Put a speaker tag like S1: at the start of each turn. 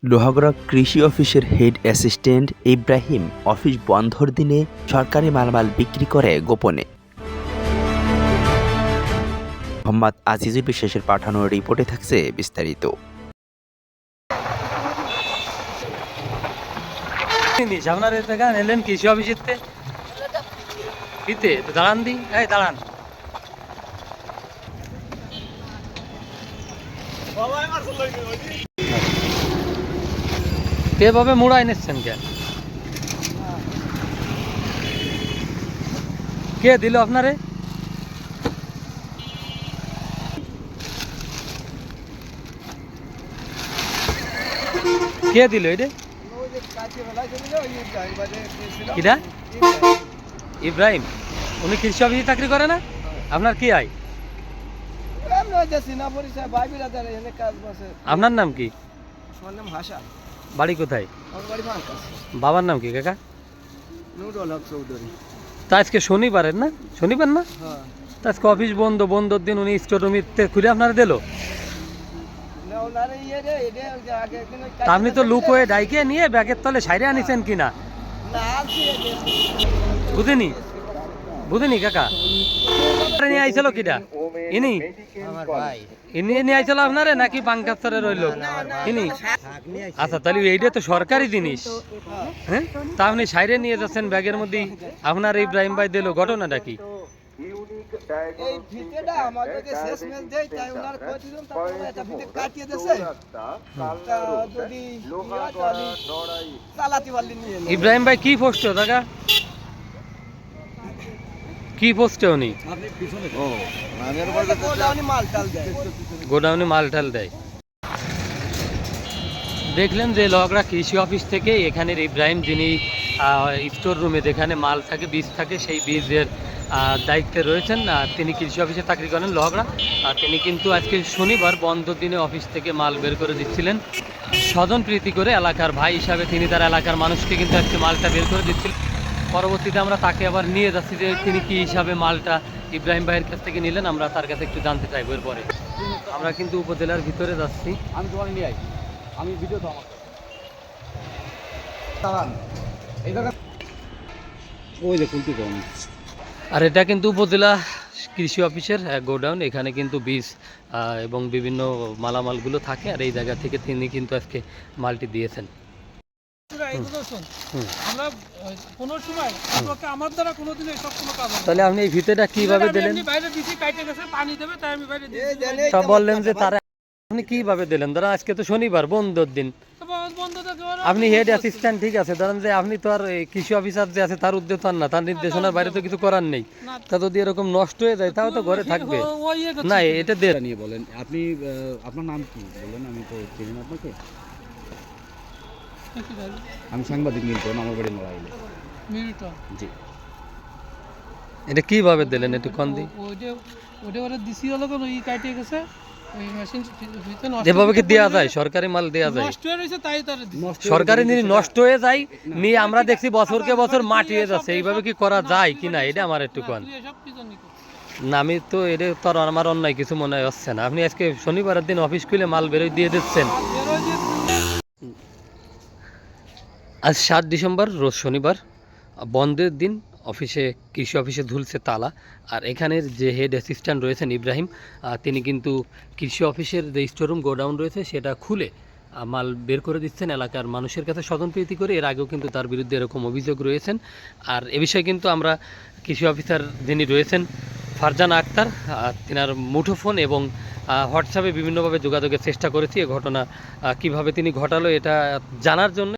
S1: লোহাগড়া কৃষি অফিসের head assistant Ibrahim office বন্ধর দিনে সরকারি মালামাল বিক্রি করে গোপনে। মোহাম্মদ আজিজুল বিশ্বাসের পাঠানো রিপোর্টে থাকছে বিস্তারিত।
S2: আপনার এলেন কৃষি অফিসের দাঁড়ান দি দাঁড়ান এভাবে মুড়াই নিচ্ছেন কেন? কে দিল আপনারে? কে দিল এটা? কিরা? ইব্রাহিম। উনি কৃষি অফিসে চাকরি করে না? আপনার কি আয়? আপনার নাম কি? বাড়ি কোথায়? বাবার নাম কি কাকা? তা আজকে শনিবারের না? শনিবার না? তা আজকে অফিস বন্ধ, বন্ধর দিন উনি স্টোর রুমে খুলে আপনারা দিল। আপনি তো লুক হয়ে ডাইকে নিয়ে ব্যাগের তলে সাইরে আনিছেন কিনা বুঝিনি? বুঝিনি কাকা নিয়ে আইছিল কিটা? ইনি ইনি নিয়ে আইছিল আপনারে নাকি পাঙ্কাস্তরে রইল ইনি? আচ্ছা তাহলে এইটা তো সরকারি জিনিস, হ্যাঁ? তা আপনি সাইরে নিয়ে যাচ্ছেন ব্যাগের মধ্যে, আপনার ইব্রাহিম ভাই দিল, ঘটনাটা কি? ইব্রাহিম ভাই কি পোস্ট দাদা? কি পোস্টে উনি? গোডাউনে মাল টাল দেয়। দেখলেন যে লোহাগড়া কৃষি অফিস থেকে এখানের ইব্রাহিম, যিনি স্টোর রুমে যেখানে মাল থাকে, বীজ থাকে, সেই বীজের দায়িত্বে রয়েছেন। তিনি কৃষি অফিসে চাকরি করেন লোহাগড়া। তিনি কিন্তু আজকে শনিবার বন্ধ দিনে অফিস থেকে মাল বের করে দিচ্ছিলেন স্বজন প্রীতি করে। এলাকার ভাই হিসাবে তিনি তার এলাকার মানুষকে কিন্তু আজকে মালটা বের করে দিচ্ছিলেন। পরবর্তীতে আমরা তাকে আবার নিয়ে যাচ্ছি যে তিনি কি হিসাবে মালটা ইব্রাহিম ভাইয়ের কাছ থেকে নিলেন, আমরা তার কাছে একটু জানতে চাইবো। এরপরে আমরা কিন্তু উপজেলার ভিতরে যাচ্ছি। আমি তোমার নিয়ে আমি ভিডিও তো আর এটা কিন্তু উপজেলা কৃষি অফিসের গোডাউন। এখানে কিন্তু বীজ এবং বিভিন্ন মালামালগুলো থাকে, আর এই জায়গা থেকে তিনি কিন্তু আজকে মালটি দিয়েছেন। তাহলে আপনি এই ভিতরটা কিভাবে দিলেন? সব বললেন যে তারা আপনি কিভাবে দিলেন? ধরেন আজকে তো শনিবার, বন্ধর দিন, আপনি হেড অ্যাসিস্ট্যান্ট, ঠিক আছে, ধরেন যে আপনি তো আর কৃষি অফিসার যে আছে তার উদ্দেশ্য না, তার নির্দেশনার বাইরে তো কিছু করার নেই। তা যদি এরকম নষ্ট হয়ে যায় তাও তো ঘরে থাকবে না। এটা দিয়ে নিয়ে বলেন আপনি, আপনার নাম কি বলেন? আমি তো চিনি না আপনাকে। আমি সাংবাদিক মিল্টন, আমার বাড়ি নড়াইলে। জি। এটা কিভাবে দিলেন একটু কোন দি? যেভাবে কি দেওয়া যায়, সরকারি মাল দেওয়া যায়, সরকারি জিনিস নষ্ট হয়ে যায় নিয়ে আমরা দেখছি বছরকে বছর মাটি হয়ে যাচ্ছে, এইভাবে কি করা যায় কিনা এটা আমার একটু কোন। না আমি তো এটা তো আমার অন্যায় কিছু মনে হচ্ছে না। আপনি আজকে শনিবারের দিন অফিস খুলে মাল বেরোয় দিয়ে দিচ্ছেন। আজ 7 ডিসেম্বর, রোজ শনিবার, বন্ধের দিন। অফিসে, কৃষি অফিসে ঝুলছে তালা। আর এখানের যে হেড অ্যাসিস্ট্যান্ট রয়েছেন ইব্রাহিম, তিনি কিন্তু কৃষি অফিসের যে স্টোররুম, গোডাউন রয়েছে সেটা খুলে মাল বের করে দিচ্ছেন এলাকার মানুষের কাছে স্বজনপ্রীতি করে। এর আগেও কিন্তু তার বিরুদ্ধে এরকম অভিযোগ রয়েছেন। আর এ বিষয়ে কিন্তু আমরা কৃষি অফিসার যিনি রয়েছেন ফারজানা আক্তার, তিনার মুঠোফোন এবং হোয়াটসঅ্যাপে বিভিন্নভাবে যোগাযোগের চেষ্টা করেছি। এ ঘটনা কিভাবে তিনি ঘটালো এটা জানার জন্য।